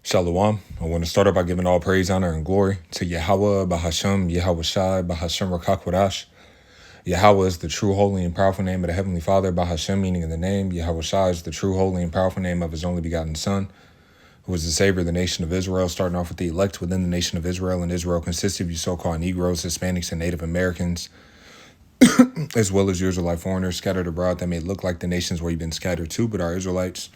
Shalom. I want to start off by giving all praise, honor, and glory to Yahweh, Bahashem, Yahweh Shai, Bahashem Rakakwadash. Yahweh is the true, holy, and powerful name of the Heavenly Father. Bahashem, meaning in the name. Yahweh Shai is the true, holy, and powerful name of his only begotten Son, who is the Savior of the nation of Israel, starting off with the elect within the nation of Israel. And Israel consists of you so-called Negroes, Hispanics, and Native Americans, as well as you Israelite foreigners scattered abroad that may look like the nations where you've been scattered to, but are Israelites.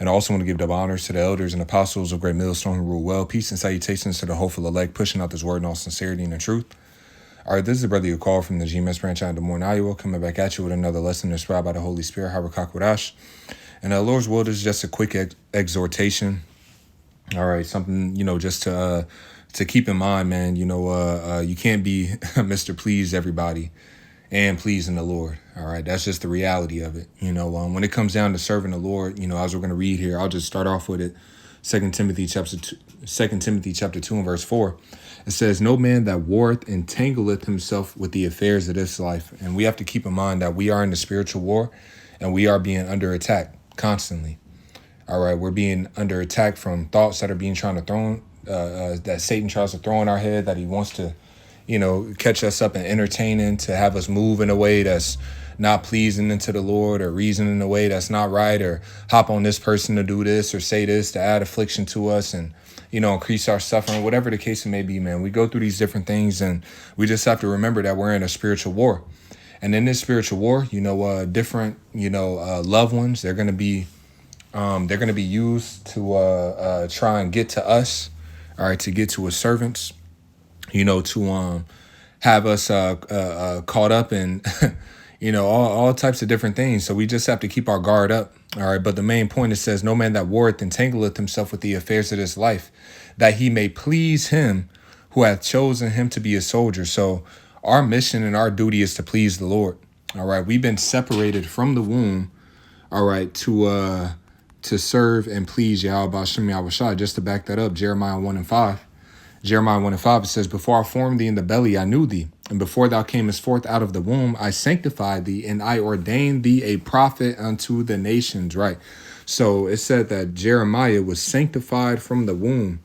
And I also want to give double honors to the elders and apostles of Great Millstone who rule well. Peace and salutations to the hopeful elect, pushing out this word in all sincerity and in truth. All right, this is the brother you call from the GMS branch out of Des Moines, Iowa, coming back at you with another lesson inspired by the Holy Spirit, Habakkuk. And the Lord's will is just a quick exhortation. All right, something, just to keep in mind, man. You can't be Mr. Please everybody and pleasing the Lord. All right, that's just the reality of it. When it comes down to serving the Lord, as we're going to read here, I'll just start off with it. 2 Timothy chapter 2 and verse 4. It says, "No man that warreth entangleth himself with the affairs of this life." And we have to keep in mind that we are in the spiritual war and we are being under attack constantly. All right, we're being under attack from thoughts that are being that Satan tries to throw in our head, that he wants to catch us up and entertaining, to have us move in a way that's not pleasing unto the Lord, or reason in a way that's not right, or hop on this person to do this or say this to add affliction to us and, increase our suffering, whatever the case may be, man. We go through these different things and we just have to remember that we're in a spiritual war. And in this spiritual war, different, loved ones, they're going to be used to try and get to us, all right, to get to his servants, to have us caught up in, all types of different things. So we just have to keep our guard up. All right. But the main point, it says, "No man that warreth entangleth himself with the affairs of this life, that he may please him who hath chosen him to be a soldier." So our mission and our duty is to please the Lord. All right. We've been separated from the womb. All right. To serve and please Yahweh Ba'ashem Yahweh Shai. Just to back that up, Jeremiah 1 and 5. Jeremiah 1 and 5, it says, "Before I formed thee in the belly, I knew thee. And before thou camest forth out of the womb, I sanctified thee, and I ordained thee a prophet unto the nations." Right. So it said that Jeremiah was sanctified from the womb.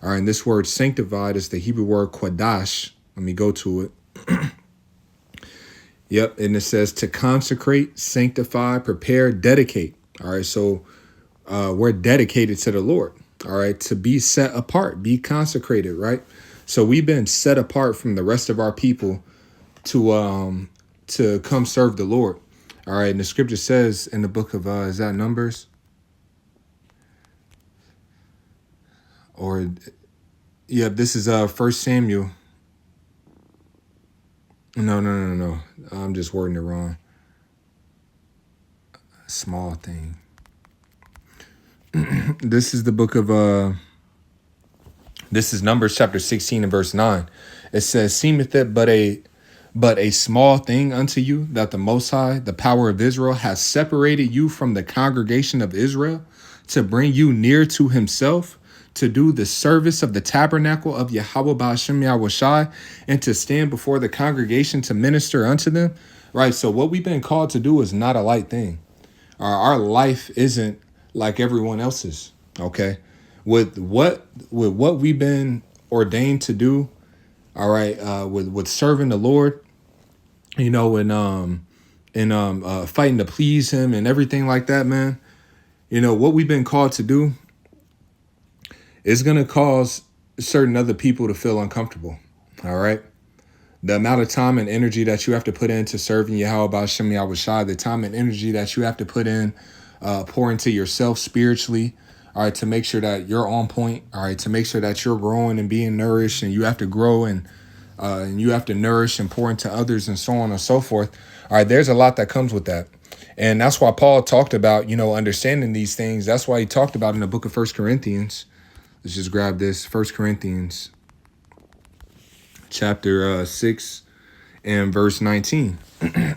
All right. And this word sanctified is the Hebrew word quadash. Let me go to it. Yep. And it says to consecrate, sanctify, prepare, dedicate. All right. So we're dedicated to the Lord. All right, to be set apart, be consecrated, right? So we've been set apart from the rest of our people to come serve the Lord. All right, and the scripture says in the book of is that Numbers? Or yeah, this is 1 Samuel. No. I'm just wording it wrong. Small thing. This is the book of this is Numbers chapter 16 and verse 9. It says, "Seemeth it but a small thing unto you that the Most High, the power of Israel, has separated you from the congregation of Israel to bring you near to himself, to do the service of the tabernacle of Yahweh Ba'ashem Yahweh Shai, and to stand before the congregation to minister unto them." Right. So what we've been called to do is not a light thing. Our life isn't like everyone else's. Okay. With what we've been ordained to do. All right. With serving the Lord, and fighting to please him and everything like that, man. What we've been called to do is going to cause certain other people to feel uncomfortable. All right. The amount of time and energy that you have to put into serving Yahweh Ba'ashem Yahweh Shai, the time and energy that you have to put in, pour into yourself spiritually, all right, to make sure that you're on point, all right, to make sure that you're growing and being nourished, and you have to grow and you have to nourish and pour into others and so on and so forth. All right, there's a lot that comes with that. And that's why Paul talked about, understanding these things. That's why he talked about in the book of 1 Corinthians. Let's just grab this. 1 Corinthians chapter 6 and verse 19.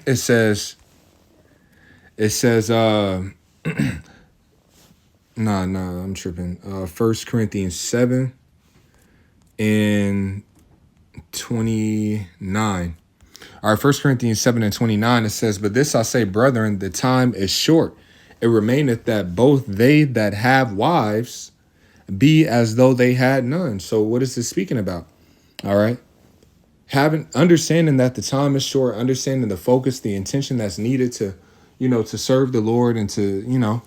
It says, I'm tripping. 1 Corinthians 7 and 29. All right, 1 Corinthians 7 and 29, it says, "But this I say, brethren, the time is short. It remaineth that both they that have wives be as though they had none. So what is this speaking about? All right. Having understanding that the time is short, understanding the focus, the intention that's needed to, to serve the Lord and to,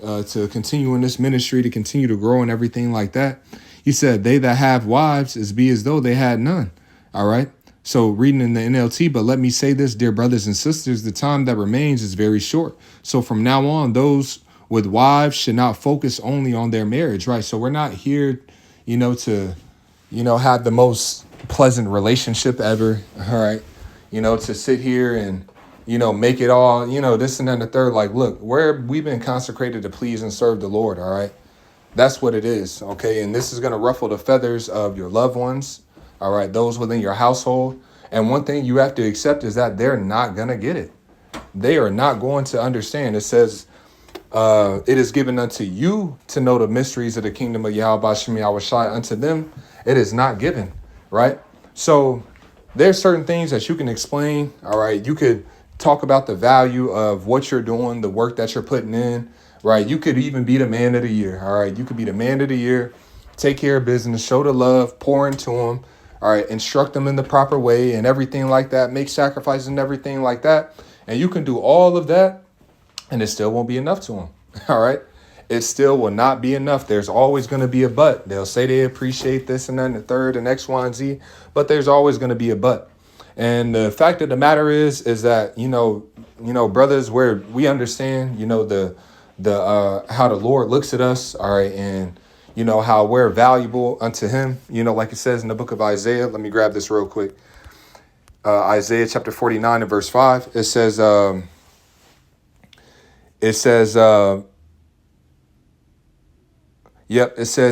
to continue in this ministry, to continue to grow and everything like that. He said, they that have wives is be as though they had none. All right. So reading in the NLT, but let me say this, dear brothers and sisters, the time that remains is very short. So from now on, those with wives should not focus only on their marriage. Right. So we're not here, to, have the most pleasant relationship ever. All right. To sit here and, make it all, this and then the third. Like, look, we've been consecrated to please and serve the Lord. All right. That's what it is. Okay. And this is going to ruffle the feathers of your loved ones. All right. Those within your household. And one thing you have to accept is that they're not going to get it. They are not going to understand. It says, it is given unto you to know the mysteries of the kingdom of Yahweh Bashem Yahweh Shai. Unto them, it is not given. Right. So there's certain things that you can explain. All right. You could talk about the value of what you're doing, the work that you're putting in. Right. You could even be the man of the year. All right. You could be the man of the year. Take care of business, show the love, pour into them. All right. Instruct them in the proper way and everything like that. Make sacrifices and everything like that. And you can do all of that and it still won't be enough to them. All right. It still will not be enough. There's always going to be a but. They'll say they appreciate this and then the third and X, Y, and Z, but there's always going to be a but. And the fact of the matter is that, brothers, where we understand, the how the Lord looks at us. All right. And, how we're valuable unto him, like it says in the book of Isaiah. Let me grab this real quick. Isaiah chapter 49 and verse 5. It says, it says,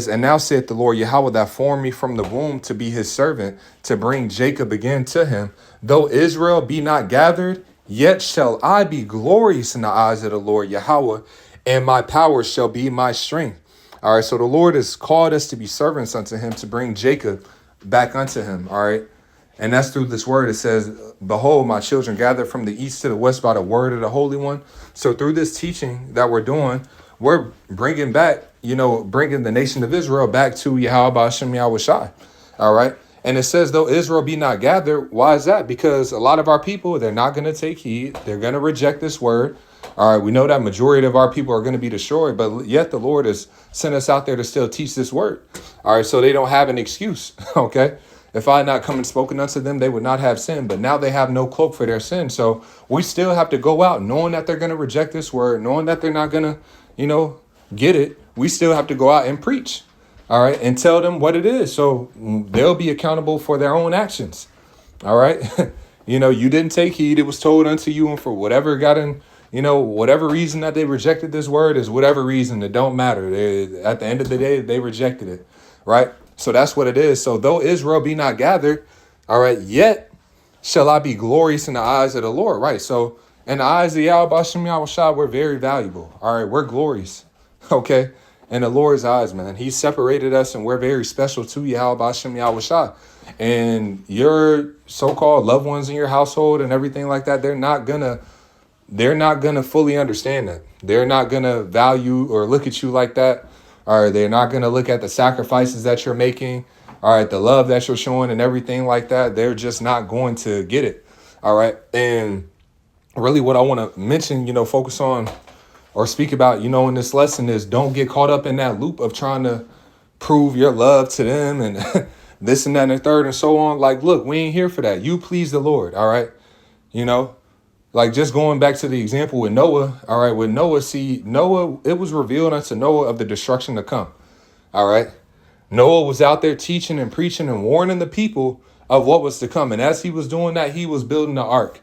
and now saith the Lord Yahweh that formed me from the womb to be his servant, to bring Jacob again to him. Though Israel be not gathered, yet shall I be glorious in the eyes of the Lord Yahweh, and my power shall be my strength. All right, so the Lord has called us to be servants unto him, to bring Jacob back unto him. All right, and that's through this word. It says, behold, my children gather from the east to the west by the word of the Holy One. So through this teaching that we're doing, we're bringing back, bringing the nation of Israel back to Yahweh Bashem Yahweh Shai. All right. And it says, though Israel be not gathered. Why is that? Because a lot of our people, they're not going to take heed. They're going to reject this word. All right. We know that majority of our people are going to be destroyed, but yet the Lord has sent us out there to still teach this word. All right. So they don't have an excuse. OK. If I had not come and spoken unto them, they would not have sin. But now they have no cloak for their sin. So we still have to go out knowing that they're going to reject this word, knowing that they're not going to, get it. We still have to go out and preach. All right. And tell them what it is. So they'll be accountable for their own actions. All right. You didn't take heed. It was told unto you. And for whatever got in, whatever reason that they rejected this word is whatever reason. It don't matter. At the end of the day, they rejected it. Right. So that's what it is. So though Israel be not gathered, all right, yet shall I be glorious in the eyes of the Lord. Right. So in the eyes of Yahweh Bashem Yahweh Shai, we're very valuable. All right. We're glorious. OK. In the Lord's eyes, man, he separated us and we're very special to Yahweh Bashem Yahweh Shai. And your so-called loved ones in your household and everything like that, they're not gonna fully understand that. They're not gonna value or look at you like that. All right, they're not gonna look at the sacrifices that you're making. All right, the love that you're showing and everything like that. They're just not going to get it. All right, and really, what I want to mention, focus on or speak about, in this lesson is don't get caught up in that loop of trying to prove your love to them and this and that and the third and so on. Like, look, we ain't here for that. You please the Lord. All right. Like just going back to the example with Noah. All right. With Noah, it was revealed unto Noah of the destruction to come. All right. Noah was out there teaching and preaching and warning the people of what was to come. And as he was doing that, he was building the ark.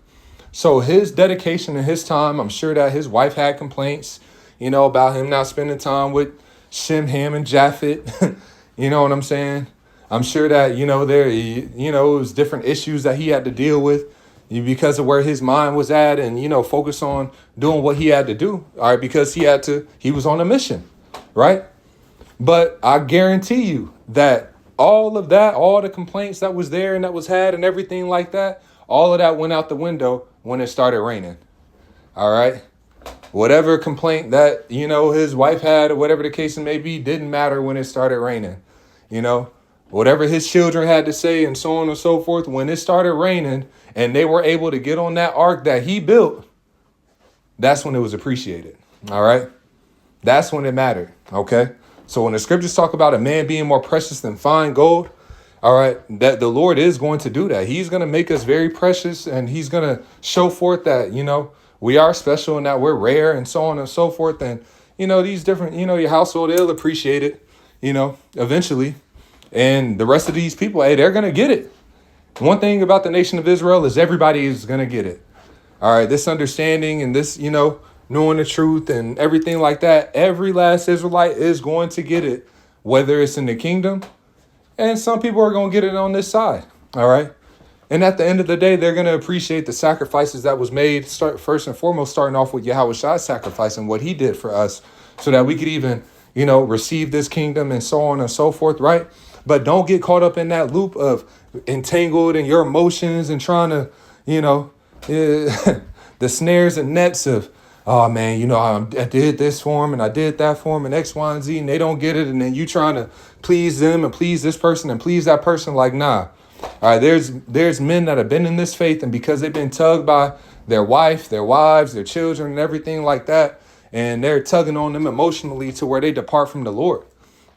So his dedication and his time, I'm sure that his wife had complaints, about him not spending time with Shem, Ham, and Japheth. You know what I'm saying? I'm sure that, it was different issues that he had to deal with because of where his mind was at and, focus on doing what he had to do. All right. Because he was on a mission. Right. But I guarantee you that all of that, all the complaints that was there and that was had and everything like that, all of that went out the window when it started raining. All right. Whatever complaint that, his wife had or whatever the case may be didn't matter when it started raining. You know, whatever his children had to say and so on and so forth, when it started raining and they were able to get on that ark that he built, that's when it was appreciated. All right. That's when it mattered. Okay. So when the scriptures talk about a man being more precious than fine gold, all right, that the Lord is going to do that. He's going to make us very precious, and he's going to show forth that, we are special and that we're rare and so on and so forth. And, these different, your household, they'll appreciate it, eventually. And the rest of these people, hey, they're going to get it. One thing about the nation of Israel is everybody is going to get it. All right, this understanding and this, knowing the truth and everything like that, every last Israelite is going to get it, whether it's in the kingdom. And some people are going to get it on this side. All right. And at the end of the day, they're going to appreciate the sacrifices that was made, first and foremost, starting off with Yahweh Shai's sacrifice and what he did for us so that we could even, receive this kingdom and so on and so forth. Right. But don't get caught up in that loop of entangled in your emotions and trying to, the snares and nets of, oh man, I did this for him and I did that for him and X, Y, and Z, and they don't get it. And then you trying to please them and please this person and please that person. Like, nah. All right, there's men that have been in this faith, and because they've been tugged by their wife, their wives, their children, and everything like that, and they're tugging on them emotionally to where they depart from the Lord.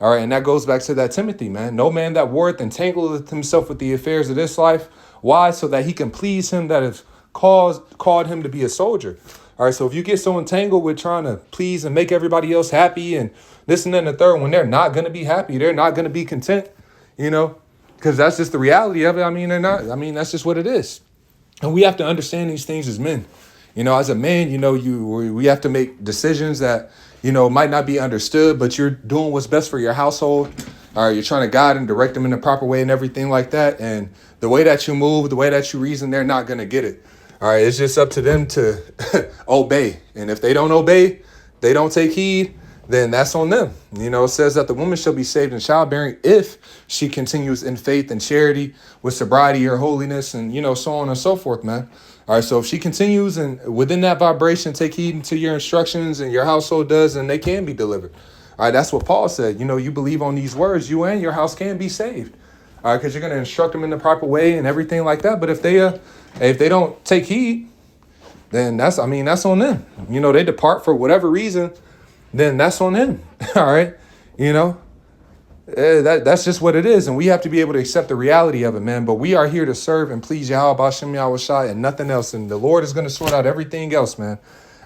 All right, and that goes back to that Timothy, man. No man that warreth entangleth himself with the affairs of this life. Why? So that he can please him that has called him to be a soldier. All right, so if you get so entangled with trying to please and make everybody else happy and this and then the third, when they're not going to be happy, they're not going to be content, because that's just the reality of it. I mean, they're not. I mean, that's just what it is. And we have to understand these things as men. As a man, we have to make decisions that, might not be understood, but you're doing what's best for your household. All right, you're trying to guide and direct them in the proper way and everything like that. And the way that you move, the way that you reason, they're not going to get it. All right, it's just up to them to obey. And if they don't obey, they don't take heed, then that's on them. It says that the woman shall be saved in childbearing if she continues in faith and charity with sobriety or holiness and, so on and so forth, man. All right, so if she continues and within that vibration, take heed to your instructions and your household does, and they can be delivered. All right, that's what Paul said. You believe on these words, you and your house can be saved. All right, because you're going to instruct them in the proper way and everything like that. But if they don't take heed, then that's on them. They depart for whatever reason, then that's on him. All right. That's just what it is. And we have to be able to accept the reality of it, man. But we are here to serve and please Yahweh B'Shem Yahweh Shai and nothing else. And the Lord is going to sort out everything else, man.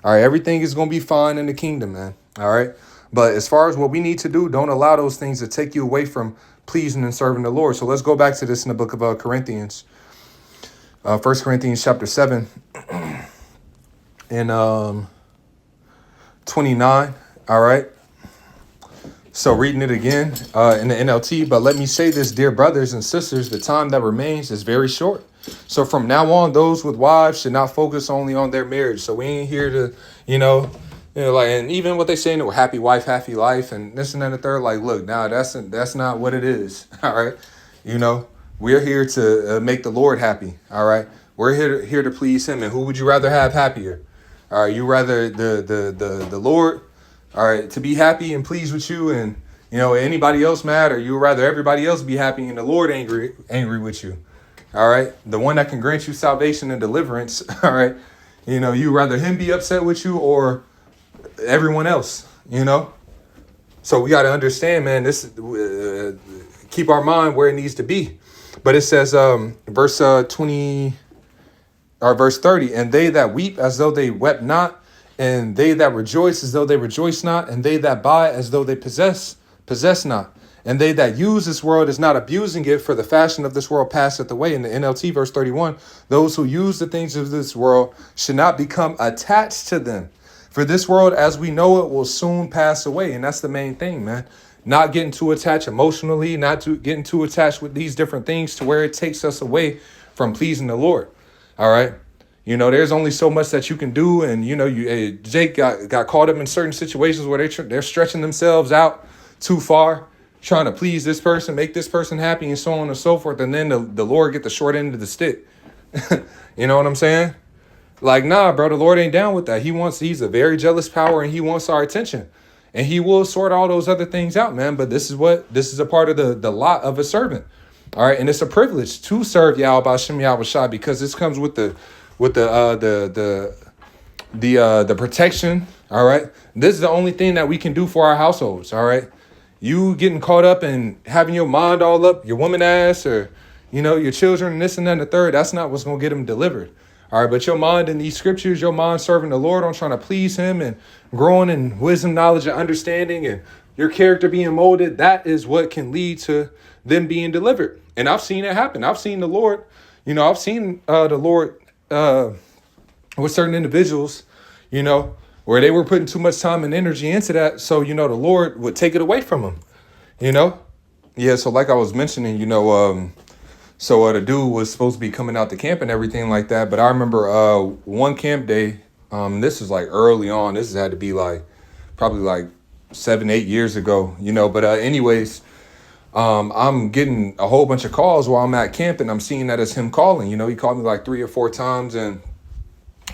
All right. Everything is going to be fine in the kingdom, man. All right. But as far as what we need to do, don't allow those things to take you away from pleasing and serving the Lord. So let's go back to this in the book of Corinthians. 1 Corinthians chapter 7 and 29. All right. So reading it again in the NLT. But let me say this, dear brothers and sisters, the time that remains is very short. So from now on, those with wives should not focus only on their marriage. So we ain't here to, and even what they say, happy wife, happy life, and this and that and the third. Like, look, now that's not what it is. All right. We're here to make the Lord happy. All right. We're here to please him. And who would you rather have happier? All right. You rather the Lord, all right, to be happy and pleased with you and, anybody else mad, or you would rather everybody else be happy and the Lord angry with you. All right. The one that can grant you salvation and deliverance. All right. You rather him be upset with you or everyone else, So we got to understand, man, this keep our mind where it needs to be. But it says verse 20 or verse 30, and they that weep as though they wept not, and they that rejoice as though they rejoice not, and they that buy as though they possess not, and they that use this world is not abusing it, for the fashion of this world passeth away. In the NLT verse 31, those who use the things of this world should not become attached to them, for this world as we know it will soon pass away. And that's the main thing, man. Not getting too attached emotionally, getting too attached with these different things to where it takes us away from pleasing the Lord. All right. There's only so much that you can do. And, Jake got caught up in certain situations where they're stretching themselves out too far, trying to please this person, make this person happy and so on and so forth. And then the Lord get the short end of the stick. You know what I'm saying? Like, nah, bro, the Lord ain't down with that. He's a very jealous power and he wants our attention. And he will sort all those other things out, man. But this is a part of the lot of a servant. All right. And it's a privilege to serve Yahweh Bashem Yahweh Shai, because this comes with the protection. All right. This is the only thing that we can do for our households. All right. You getting caught up and having your mind all up, your woman ass, or, your children, and this and that and the third, that's not what's going to get them delivered. All right. But your mind in these scriptures, your mind serving the Lord on trying to please him and growing in wisdom, knowledge, and understanding, and your character being molded, that is what can lead to them being delivered. And I've seen it happen. I've seen the Lord, I've seen the Lord with certain individuals, where they were putting too much time and energy into that. So, the Lord would take it away from them, Yeah, so like I was mentioning, so the dude was supposed to be coming out to camp and everything like that. But I remember one camp day, this was like early on. This had to be like probably like 7-8 years ago, But anyways, I'm getting a whole bunch of calls while I'm at camp, and I'm seeing that it's him calling. He called me like 3 or 4 times, and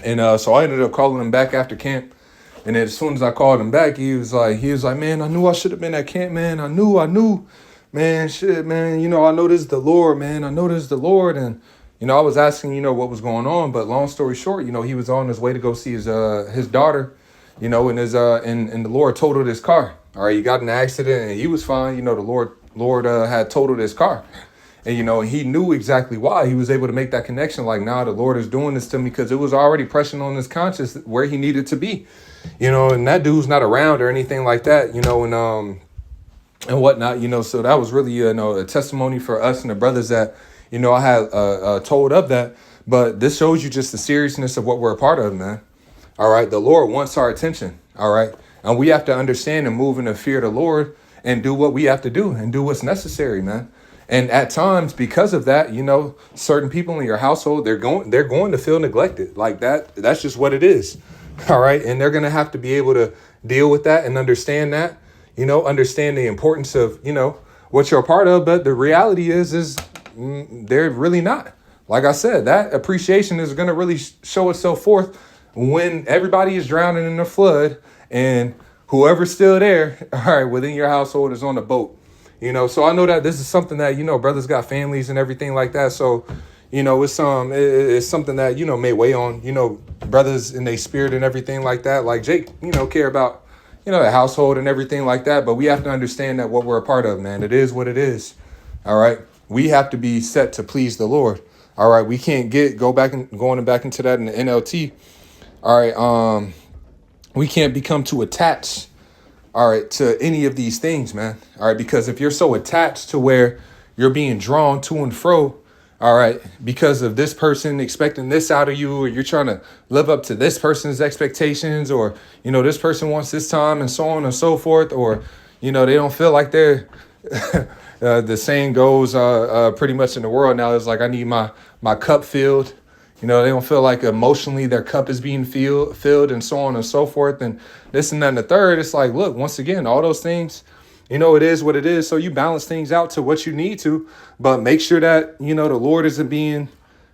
so I ended up calling him back after camp. And then as soon as I called him back, he was like, man, I knew I should have been at camp, man. I knew, man, shit, man. I know this is the Lord, man. I know this is the Lord. And, I was asking, what was going on. But long story short, he was on his way to go see his daughter, and and the Lord totaled his car. All right, he got in an accident and he was fine. The Lord had totaled his car. And, he knew exactly why. He was able to make that connection. Like, nah, the Lord is doing this to me, because it was already pressing on his conscience where he needed to be, and that dude's not around or anything like that, and whatnot, so that was really, a testimony for us and the brothers that, I had told of that. But this shows you just the seriousness of what we're a part of, man. All right. The Lord wants our attention. All right. And we have to understand and move in the fear of the Lord and do what we have to do and do what's necessary, man. And at times, because of that, certain people in your household, they're going to feel neglected like that. That's just what it is. All right. And they're going to have to be able to deal with that and understand that, understand the importance of, what you're a part of. But the reality is they're really not. Like I said, that appreciation is going to really show itself forth when everybody is drowning in the flood and whoever's still there, all right, within your household is on the boat. So I know that this is something that, brothers got families and everything like that. So, it's something that, may weigh on, brothers in their spirit and everything like that. Like Jake, care about, the household and everything like that. But we have to understand that what we're a part of, man, it is what it is. All right. We have to be set to please the Lord. All right. We can't going back into that in the NLT. All right. We can't become too attached, all right, to any of these things, man. All right. Because if you're so attached to where you're being drawn to and fro, all right, because of this person expecting this out of you, or you're trying to live up to this person's expectations, or, this person wants this time and so on and so forth, or, they don't feel like they're the saying goes pretty much in the world now is like, I need my cup filled. They don't feel like emotionally their cup is being filled and so on and so forth. And this and that and the third, it's like, look, once again, all those things, it is what it is. So you balance things out to what you need to, but make sure that, the Lord isn't being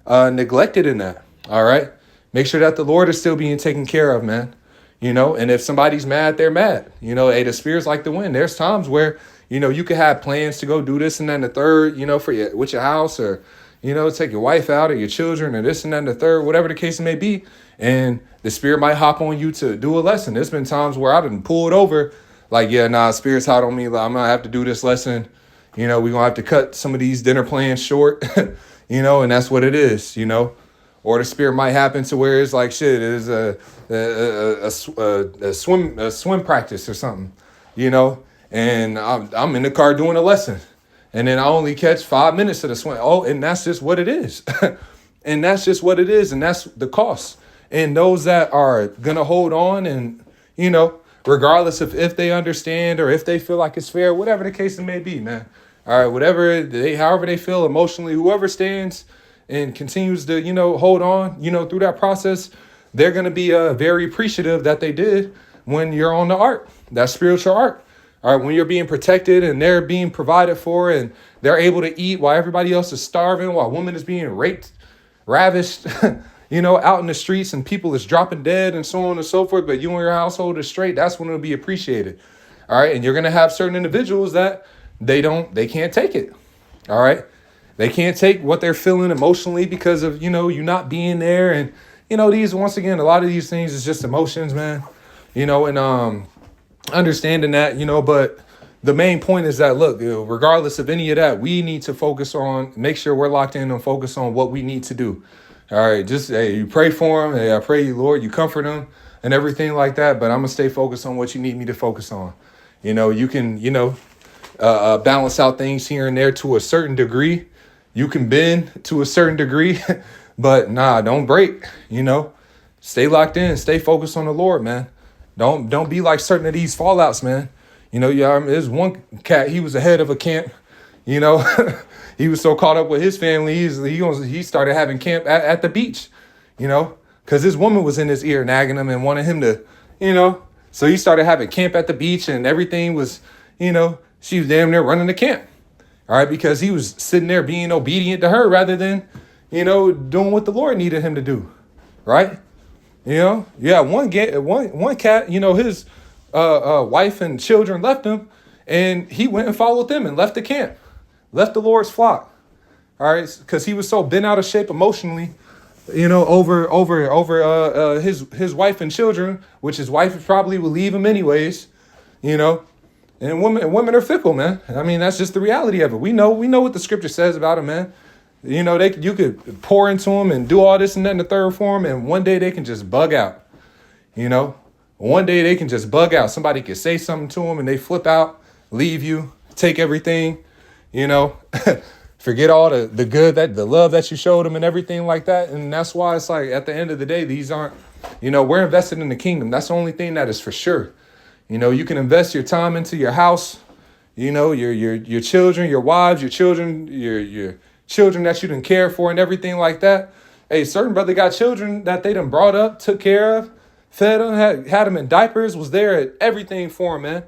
neglected in that. All right. Make sure that the Lord is still being taken care of, man. And if somebody's mad, they're mad. Hey, the spirits like the wind. There's times where, you could have plans to go do this and then the third, with your house, or, take your wife out or your children or this and then the third, whatever the case may be. And the spirit might hop on you to do a lesson. There's been times where I didn't pull it over. Like, yeah, nah, spirit's hot on me. Like, I'm going to have to do this lesson. We're going to have to cut some of these dinner plans short, and that's what it is, Or the spirit might happen to where it's like, shit, it is a swim practice or something, and I'm in the car doing a lesson. And then I only catch 5 minutes of the swim. Oh, and that's just what it is. And that's just what it is. And that's the cost. And those that are going to hold on and, regardless of if they understand or if they feel like it's fair, whatever the case it may be, man. All right, however they feel emotionally, whoever stands and continues to, hold on, through that process, they're going to be very appreciative that they did when you're on the ark, that spiritual ark. All right, when you're being protected and they're being provided for and they're able to eat while everybody else is starving, while woman is being raped, ravished, out in the streets and people is dropping dead and so on and so forth, but you and your household is straight, that's when it'll be appreciated. All right. And you're going to have certain individuals that they can't take it. All right. They can't take what they're feeling emotionally because of, you not being there. And, once again, a lot of these things is just emotions, man, and understanding that, but the main point is that, look, regardless of any of that, we need to make sure we're locked in and focus on what we need to do. All right. Just, hey, you pray for them. Hey, I pray you, Lord, you comfort them and everything like that. But I'm going to stay focused on what you need me to focus on. You can, balance out things here and there to a certain degree. You can bend to a certain degree, but don't break, stay locked in, stay focused on the Lord, man. Don't be like certain of these fallouts, man. There's one cat, he was the head of a camp, he was so caught up with his family. He started having camp at the beach, because his woman was in his ear nagging him and wanted him to, so he started having camp at the beach and everything was, she was damn near running the camp. All right, because he was sitting there being obedient to her rather than, doing what the Lord needed him to do. Right. One cat, his wife and children left him and he went and followed them and left the camp, left the Lord's flock. All right, because he was so bent out of shape emotionally, over his wife and children, which his wife probably would leave him anyways, And women are fickle, man. I mean, that's just the reality of it. We know what the scripture says about them, man. You could pour into them and do all this and that in the third form, and one day they can just bug out. One day they can just bug out. Somebody could say something to them and they flip out, leave you, take everything, forget all the good, the love that you showed them and everything like that. And that's why it's like, at the end of the day, these aren't, we're invested in the kingdom. That's the only thing that is for sure. You can invest your time into your house, your children, your wives, your children, your children that you done care for and everything like that. Hey, certain brother got children that they done brought up, took care of, fed them, had them in diapers, was there at everything for them, man.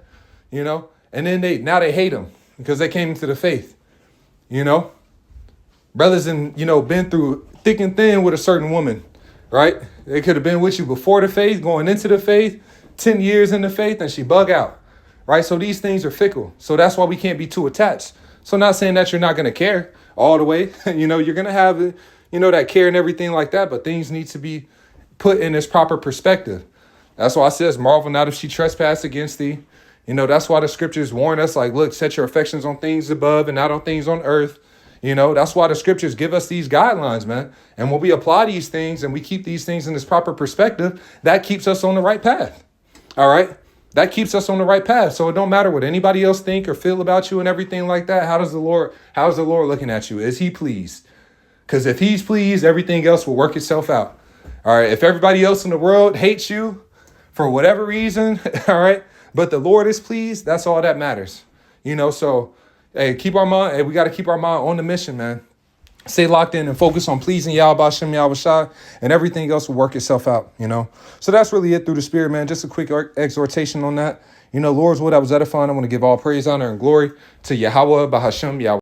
And then now they hate them because they came into the faith. Brothers and, been through thick and thin with a certain woman, right? They could have been with you before the faith, going into the faith, 10 years in the faith, and she bug out, right? So these things are fickle. So that's why we can't be too attached. So not saying that you're not going to care all the way. You're going to have, that care and everything like that, but things need to be put in its proper perspective. That's why it says, marvel not if she trespass against thee. That's why the scriptures warn us, like, look, set your affections on things above and not on things on earth. That's why the scriptures give us these guidelines, man. And when we apply these things and we keep these things in this proper perspective, that keeps us on the right path. All right. That keeps us on the right path. So it don't matter what anybody else think or feel about you and everything like that. How's the Lord looking at you? Is he pleased? Because if he's pleased, everything else will work itself out. All right. If everybody else in the world hates you for whatever reason, all right, but the Lord is pleased, that's all that matters. So, hey, we got to keep our mind on the mission, man. Stay locked in and focus on pleasing Yahweh Hashem, Yahweh Shai, and everything else will work itself out, So that's really it through the Spirit, man. Just a quick exhortation on that. Lord's will, that was edifying. I want to give all praise, honor, and glory to Yahweh, Bahashem, Yahweh.